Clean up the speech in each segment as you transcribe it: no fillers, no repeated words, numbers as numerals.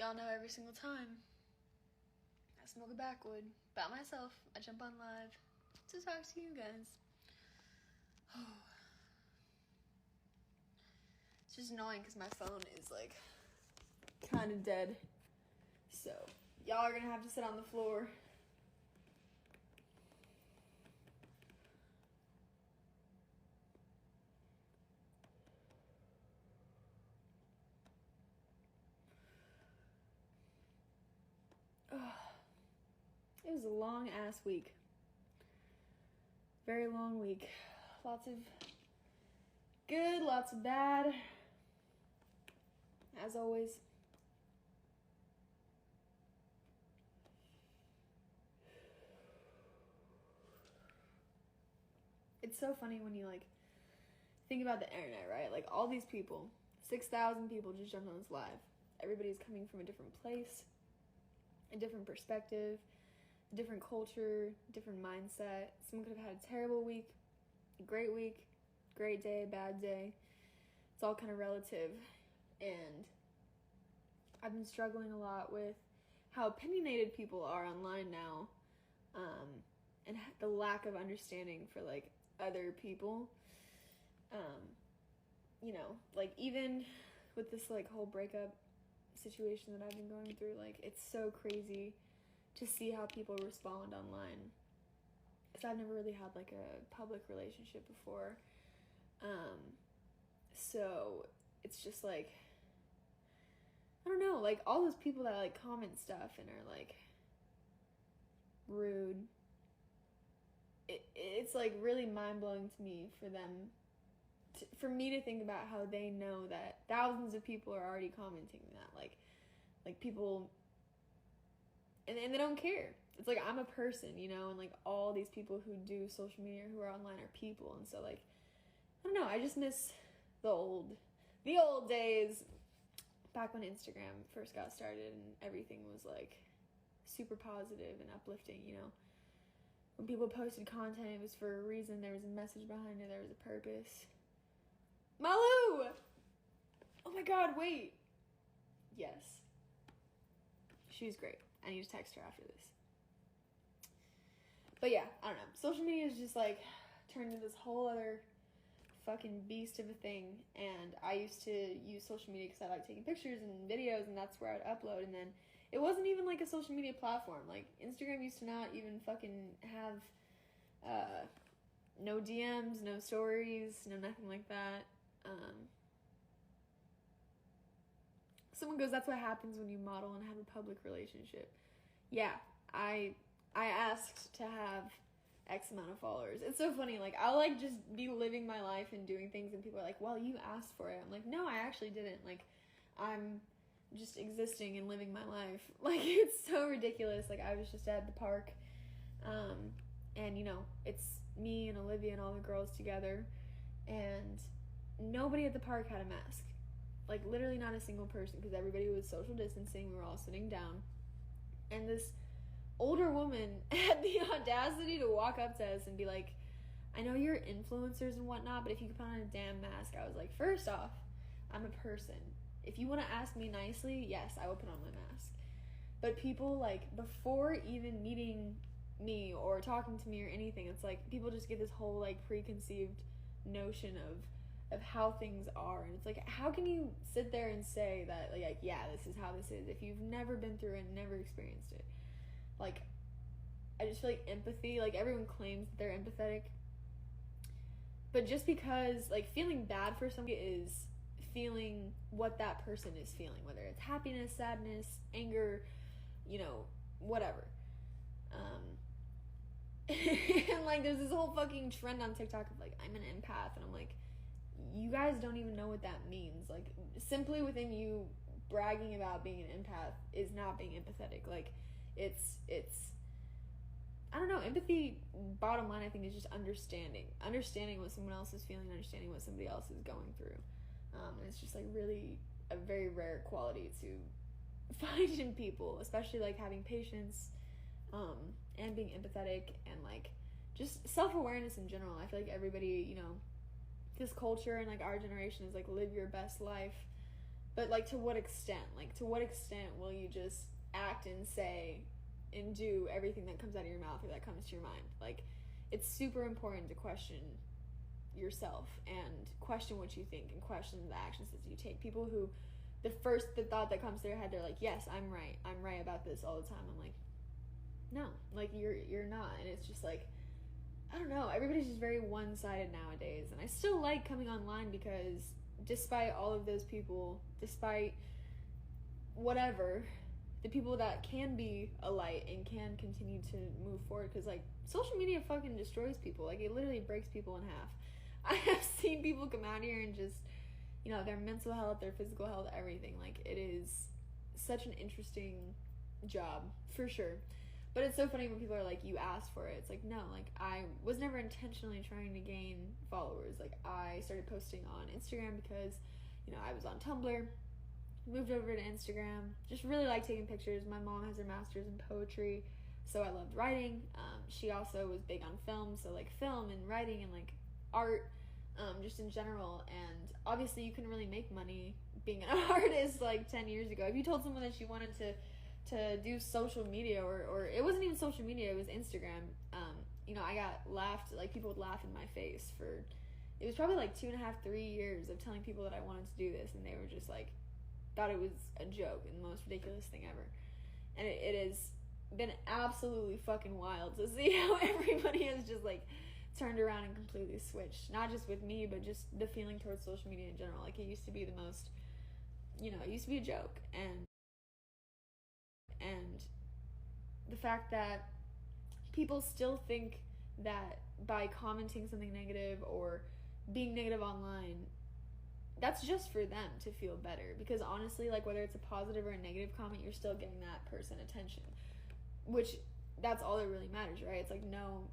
Y'all know every single time I smoke a backwood by myself, I jump on live to talk to you guys. It's just annoying because my phone is like kind of dead. So y'all are gonna have to sit on the floor. It was a long ass week. Very long week. Lots of good, lots of bad. As always. It's so funny when you think about the internet, right? Like all these people, 6,000 people just jumped on this live. Everybody's coming from a different place, a different perspective, a different culture, different mindset. Someone could have had a terrible week, a great day, bad day. It's all kind of relative. And I've been struggling a lot with how opinionated people are online now, and the lack of understanding for other people. Even with this whole breakup situation that I've been going through, it's so crazy to see how people respond online, because I've never really had a public relationship before. So it's just I don't know, all those people that comment stuff and are rude. It's really mind-blowing to me for them for me to think about how they know that thousands of people are already commenting that people, and they don't care. It's I'm a person, and all these people who do social media, who are online, are people. And so I don't know, I just miss the old days back when Instagram first got started and everything was super positive and uplifting. When people posted content, it was for a reason. There was a message behind it. There was a purpose. Malu! Oh my god, wait. Yes. She's great. I need to text her after this. But yeah, I don't know. Social media is just turned into this whole other fucking beast of a thing. And I used to use social media because I like taking pictures and videos, and that's where I'd upload. And then it wasn't even a social media platform. Instagram used to not even fucking have no DMs, no stories, no nothing like that. Someone goes, that's what happens when you model and have a public relationship. Yeah, I asked to have X amount of followers. It's so funny. I'll just be living my life and doing things, and people are like, well, you asked for it. I'm like, no, I actually didn't. I'm just existing and living my life. It's so ridiculous. I was just at the park, and it's me and Olivia and all the girls together, and nobody at the park had a mask. Literally not a single person, because everybody was social distancing. We were all sitting down, and this older woman had the audacity to walk up to us and be like, I know you're influencers and whatnot, but if you could put on a damn mask. I was like, first off, I'm a person. If you want to ask me nicely, yes, I will put on my mask. But people, before even meeting me or talking to me or anything, it's people just get this whole preconceived notion of how things are. And it's how can you sit there and say that yeah, this is how this is, if you've never been through it and never experienced it? I just feel empathy, everyone claims that they're empathetic, but just because feeling bad for somebody is feeling what that person is feeling, whether it's happiness, sadness, anger, whatever. And there's this whole fucking trend on TikTok of I'm an empath, and I'm like, you guys don't even know what that means. Simply within you bragging about being an empath is not being empathetic. It's I don't know, empathy, bottom line, I think, is just understanding what someone else is feeling, understanding what somebody else is going through. And it's just really a very rare quality to find in people, especially having patience, and being empathetic, and just self-awareness in general. I feel everybody, this culture and our generation is live your best life. But, like, to what extent? Like, to what extent will you just act and say and do everything that comes out of your mouth or that comes to your mind? Like, it's super important to question yourself and question what you think and question the actions that you take. People who, the thought that comes to their head, they're like, yes, I'm right about this all the time. I'm like, no, like, you're not. And it's just like, I don't know, everybody's just very one-sided nowadays. And I still like coming online because despite all of those people, despite whatever, the people that can be a light and can continue to move forward, because, like, social media fucking destroys people. Like, it literally breaks people in half. I have seen people come out here and just, you know, their mental health, their physical health, everything. Like, it is such an interesting job, for sure. But it's so funny when people are like, you asked for it. It's like, no, like, I was never intentionally trying to gain followers. Like, I started posting on Instagram because, you know, I was on Tumblr, moved over to Instagram, just really like taking pictures. My mom has her master's in poetry, so I loved writing. She also was big on film, so, like, film and writing and, like, art, just in general. And obviously you couldn't really make money being an artist, like, 10 years ago. If you told someone that she wanted to do social media, or it wasn't even social media, it was Instagram, you know, I got laughed, like, people would laugh in my face for, it was probably like 2.5, 3 years of telling people that I wanted to do this, and they were just like, thought it was a joke and the most ridiculous thing ever. And it has been absolutely fucking wild to see how everybody has just, like, turned around and completely switched, not just with me, but just the feeling towards social media in general. Like, it used to be the most, you know, it used to be a joke, and the fact that people still think that by commenting something negative or being negative online, that's just for them to feel better. Because honestly, like, whether it's a positive or a negative comment, you're still getting that person attention, which, that's all that really matters, right? It's like, no,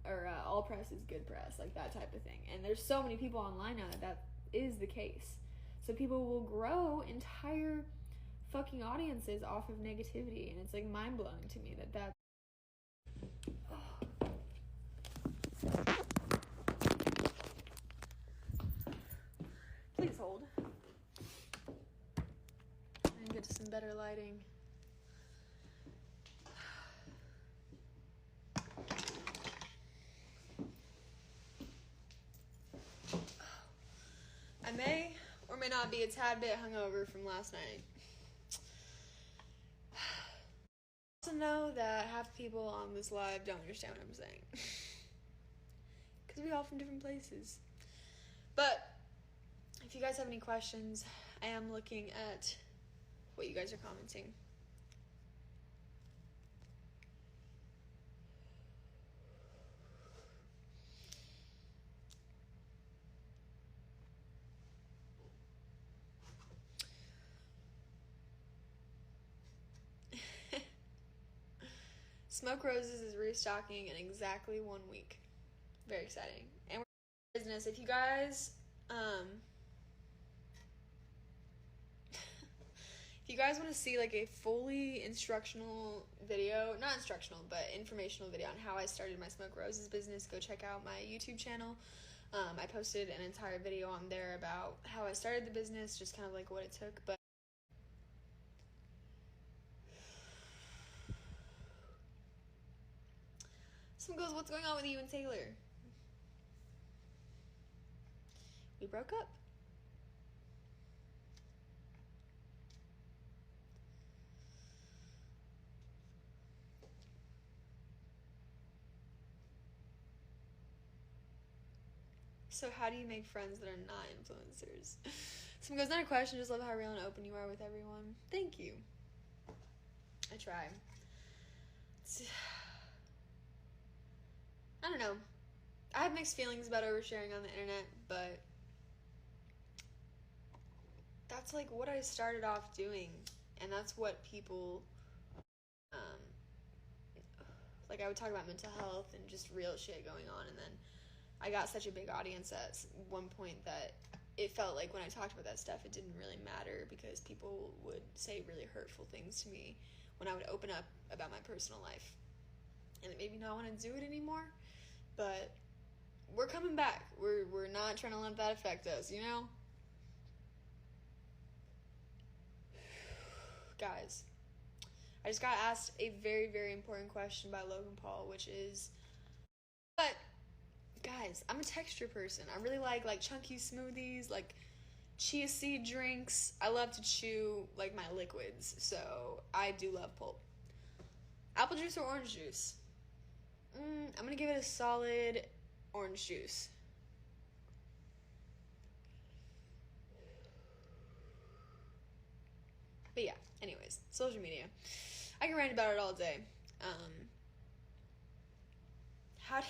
or all press is good press, like, that type of thing. And there's so many people online now that is the case. So people will grow entire fucking audiences off of negativity, and it's, like, mind-blowing to me that Please hold. And get some better lighting. I may or may not be a tad bit hungover from last night. I also know that half the people on this live don't understand what I'm saying. Because we all from different places. But if you guys have any questions, I am looking at what you guys are commenting. Smoke Roses is restocking in exactly 1 week. Very exciting. And we're in business. If you guys, if you guys want to see, like, a fully instructional video, not instructional, but informational video on how I started my Smoke Roses business, go check out my YouTube channel. I posted an entire video on there about how I started the business, just kind of like what it took. But someone goes, what's going on with you and Taylor? We broke up. So how do you make friends that are not influencers? Someone goes, not a question, just love how real and open you are with everyone. Thank you. I try. I don't know. I have mixed feelings about oversharing on the internet, but that's, like, what I started off doing, and that's what people, like, I would talk about mental health and just real shit going on, and then I got such a big audience at one point that it felt like when I talked about that stuff, it didn't really matter, because people would say really hurtful things to me when I would open up about my personal life, and it made me not want to do it anymore. But we're coming back. We're not trying to let that affect us, you know? guys, I just got asked a very, very important question by Logan Paul, which is, but guys, I'm a texture person. I really like chunky smoothies, like chia seed drinks. I love to chew like my liquids, so I do love pulp. Apple juice or orange juice? I'm gonna give it a solid orange juice. But yeah, anyways, social media. I can rant about it all day. How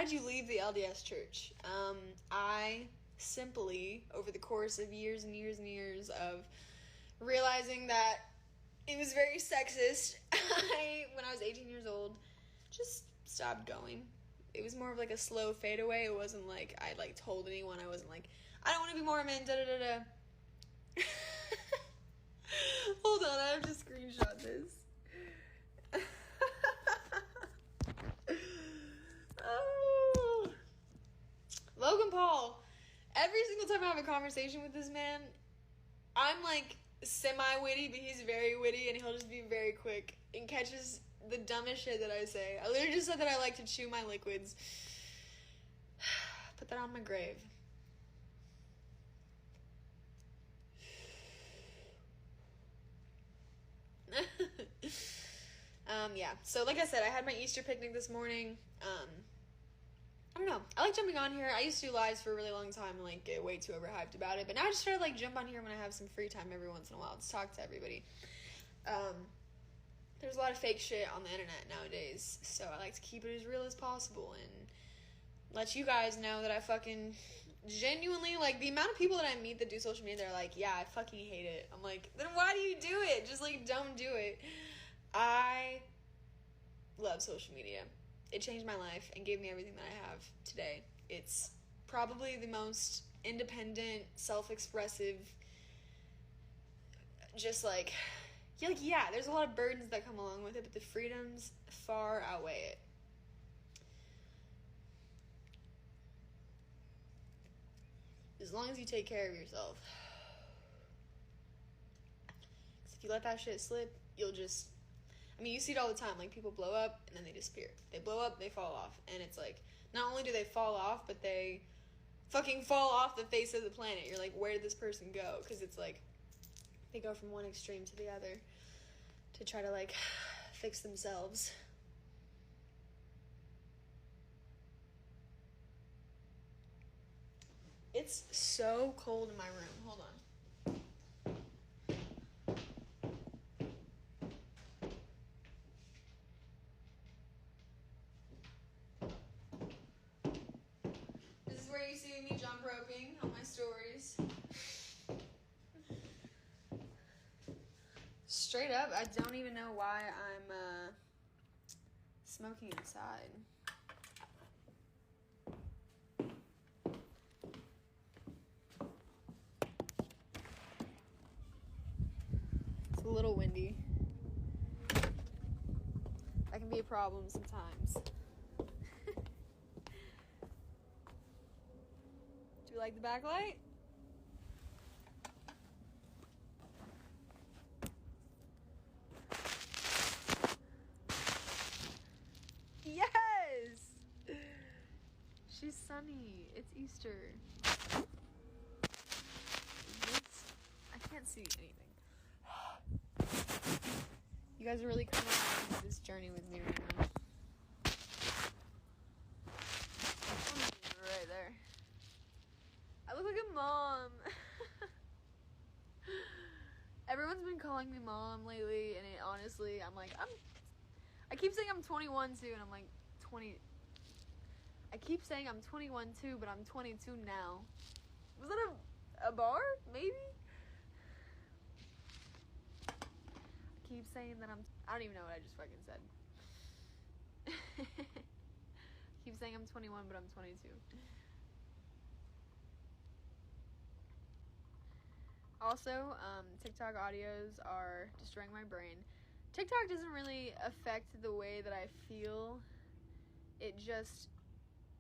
did you leave the LDS church? I simply, over the course of years and years and years of realizing that it was very sexist, when I was 18 years old, just stopped going. It was more of like a slow fade away. It wasn't like I like told anyone. I wasn't like, I don't want to be Mormon, da-da-da-da. Hold on, I have to screenshot this. Oh. Logan Paul. Every single time I have a conversation with this man, I'm like semi-witty, but he's very witty, and he'll just be very quick and catches the dumbest shit that I say. I literally just said that I like to chew my liquids. Put that on my grave. Yeah, so like I said, I had my Easter picnic this morning. I don't know, I like jumping on here. I used to do lives for a really long time and like get way too overhyped about it, but now I just try to like jump on here when I have some free time every once in a while to talk to everybody. There's a lot of fake shit on the internet nowadays, so I like to keep it as real as possible and let you guys know that I fucking genuinely, like, the amount of people that I meet that do social media, they're like, yeah, I fucking hate it. I'm like, then why do you do it? Just, like, don't do it. I love social media. It changed my life and gave me everything that I have today. It's probably the most independent, self-expressive, just, like, yeah, there's a lot of burdens that come along with it, but the freedoms far outweigh it. As long as you take care of yourself. Because if you let that shit slip, you'll just... I mean, you see it all the time. Like, people blow up, and then they disappear. They blow up, they fall off. And it's like, not only do they fall off, but they fucking fall off the face of the planet. You're like, where did this person go? Because it's like, they go from one extreme to the other to try to, like, fix themselves. It's so cold in my room. Hold on. This is where you see me jump roping on my stories. Straight up, I don't even know why I'm smoking inside. It's a little windy. That can be a problem sometimes. Do you like the backlight? Yes! She's sunny. It's Easter. I can't see anything. You guys are really coming on this journey with me right now. Right there. I look like a mom. Everyone's been calling me mom lately, and honestly, I'm like, I keep saying I'm 21 too, and I'm like 20. I keep saying I'm 21 too, but I'm 22 now. Was that a bar? Maybe? I keep saying that I don't even know what I just fucking said. Keep saying I'm 21, but I'm 22. Also, TikTok audios are destroying my brain. TikTok doesn't really affect the way that I feel. It just,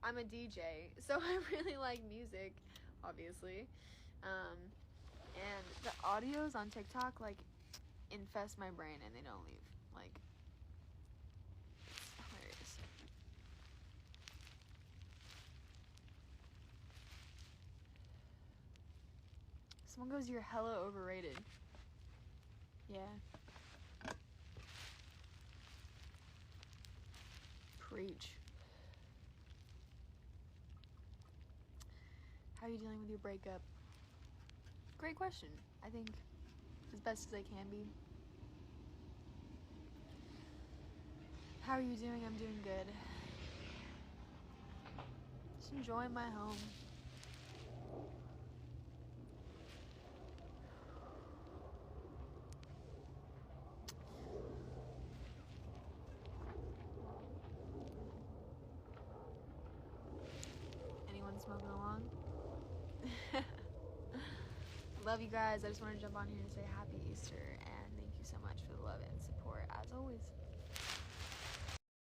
I'm a DJ, so I really like music, obviously. And the audios on TikTok, like, infest my brain and they don't leave. Like, it's hilarious. Someone goes, "You're hella overrated." Yeah. Preach. How are you dealing with your breakup? Great question. I think as best as I can be. How are you doing? I'm doing good. Just enjoying my home. Anyone smoking along? Love you guys. I just want to jump on here and say happy Easter and thank you so much for the love and support as always.